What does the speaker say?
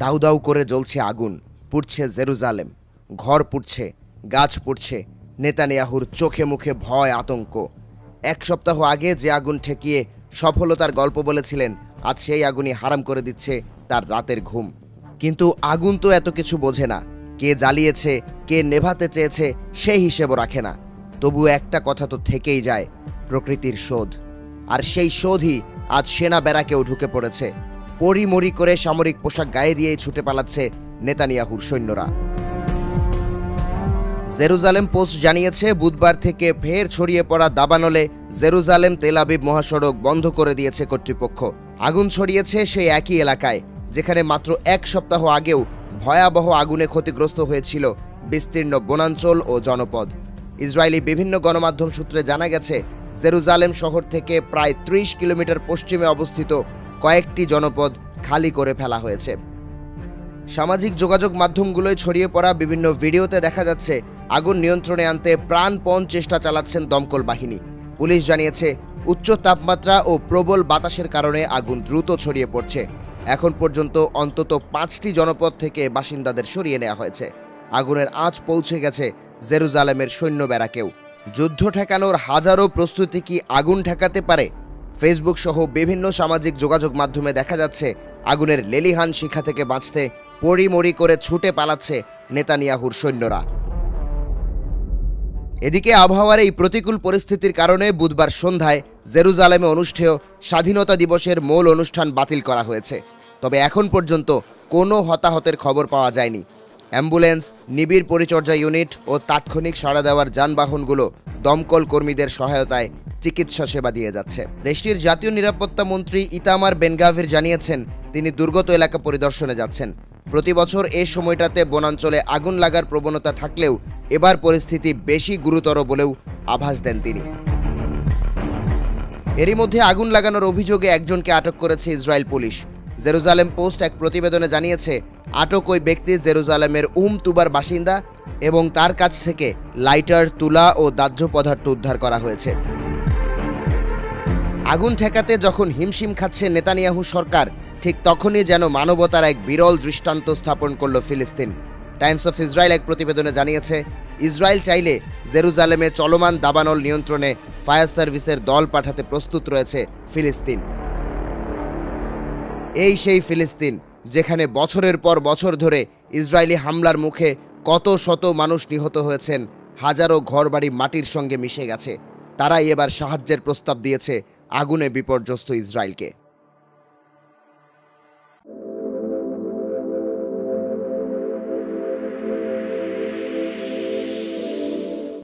দাউ দাউ করে জ্বলছে আগুন, পুড়ছে জেরুজালেম, ঘর পুড়ছে, গাছ পুড়ছে, নেতানিয়াহুর চোখে মুখে ভয় আতঙ্ক। এক সপ্তাহ আগে যে আগুন ঠেকিয়ে সফলতার গল্প বলেছিলেন, আজ সেই আগুনই হারাম করে দিচ্ছে তার রাতের ঘুম। কিন্তু আগুন তো এত কিছু বোঝে না, কে জ্বালিয়েছে, কে নেভাতে চেয়েছে সেই হিসেবও রাখে না। তবু একটা কথা তো থেকেই যায়, প্রকৃতির শোধ। আর সেই শোধই আজ সেনা ব্যারাকেও ঢুকে পড়েছে। পরিমরি করে সামরিক পোশাক গায়ে দিয়েই ছুটে পালাচ্ছে নেতানিয়াহুর সৈন্যরা। জেরুজালেম পোস্ট জানিয়েছে, বুধবার থেকে ফের ছড়িয়ে পড়া দাবানলে জেরুজালেম তেল আবিব মহাসড়ক বন্ধ করে দিয়েছে কর্তৃপক্ষ। আগুন ছড়িয়েছে সেই একই এলাকায় যেখানে মাত্র এক সপ্তাহ আগেও ভয়াবহ আগুনে ক্ষতিগ্রস্ত হয়েছিল বিস্তীর্ণ বনাঞ্চল ও জনপদ। ইসরায়েলি বিভিন্ন গণমাধ্যম সূত্রে জানা গেছে, জেরুজালেম শহর থেকে প্রায় ৩০ কিলোমিটার পশ্চিমে অবস্থিত কয়েকটি জনপদ খালি করে ফেলা হয়েছে। সামাজিক যোগাযোগ মাধ্যমগুলোয় ছড়িয়ে পড়া বিভিন্ন ভিডিওতে দেখা যাচ্ছে আগুন নিয়ন্ত্রণে আনতে প্রাণপণ চেষ্টা চালাচ্ছেন দমকল বাহিনী। পুলিশ জানিয়েছে, উচ্চ তাপমাত্রা ও প্রবল বাতাসের কারণে আগুন দ্রুত ছড়িয়ে পড়ছে। এখন পর্যন্ত অন্তত ৫টি জনপদ থেকে বাসিন্দাদের সরিয়ে নেওয়া হয়েছে। আগুনের আঁচ পৌঁছে গেছে জেরুজালেমের সৈন্য ব্যারাকেও। যুদ্ধ ঠেকানোর হাজারো প্রস্তুতি কি আগুন ঠেকাতে পারে? ফেসবুক সহ বিভিন্ন সামাজিক যোগাযোগ মাধ্যমে দেখা যাচ্ছে আগুনের লেলিহান শিখা থেকে বাঁচতে পরিমরি করে ছুটে পালাচ্ছে নেতানিয়াহুর সৈন্যরা। এদিকে আবহাওয়ার এই প্রতিকূল পরিস্থিতির কারণে বুধবার সন্ধ্যায় জেরুজালেমে অনুষ্ঠেয় স্বাধীনতা দিবসের মূল অনুষ্ঠান বাতিল করা হয়েছে। তবে এখন পর্যন্ত কোনো হতাহতের খবর পাওয়া যায়নি। অ্যাম্বুলেন্স, নিবিড় পরিচর্যা ইউনিট ও তাৎক্ষণিক সাড়া দেওয়ার যানবাহনগুলো দমকল কর্মীদের সহায়তায় চিকিৎসা সেবা দিয়ে যাচ্ছে। দেশটির জাতীয় নিরাপত্তা মন্ত্রী ইতামার বেনগাভির জানিয়েছেন, তিনি দুর্গত এলাকা পরিদর্শনে যাচ্ছেন। প্রতি বছর এই সময়টাতে বনাঞ্চলে আগুন লাগার প্রবণতা থাকলেও এবার পরিস্থিতি বেশি গুরুতর বলেও আভাস দেন তিনি। এরই মধ্যে আগুন লাগানোর অভিযোগে একজনকে আটক করেছে ইসরায়েল পুলিশ। জেরুজালেম পোস্ট এক প্রতিবেদনে জানিয়েছে, আটক ওই ব্যক্তি জেরুজালেমের তুবার বাসিন্দা এবং তার কাছ থেকে লাইটার, তুলা ও দাহ্য পদার্থ উদ্ধার করা হয়েছে। আগুন ঠেকাতে যখন হিমশিম খাচ্ছে নেতানিয়াহু সরকার, ঠিক তখনই যেন মানবতার এক বিরল দৃষ্টান্ত স্থাপন করল ফিলিস্তিন। টাইমস অফ ইসরায়েল এক প্রতিবেদনে জানিয়েছে, ইসরায়েল চাইলে জেরুজালেমে চলমান দাবানল নিয়ন্ত্রণে ফায়ার সার্ভিসের দল পাঠাতে প্রস্তুত রয়েছে ফিলিস্তিন। এই সেই ফিলিস্তিন যেখানে বছরের পর বছর ধরে ইসরায়েলি হামলার মুখে কত শত মানুষ নিহত হয়েছেন, হাজারো ঘরবাড়ি মাটির সঙ্গে মিশে গেছে। তারাই এবার সাহায্যের প্রস্তাব দিয়েছে আগুনে বিপর্যস্ত ইসরায়েলকে।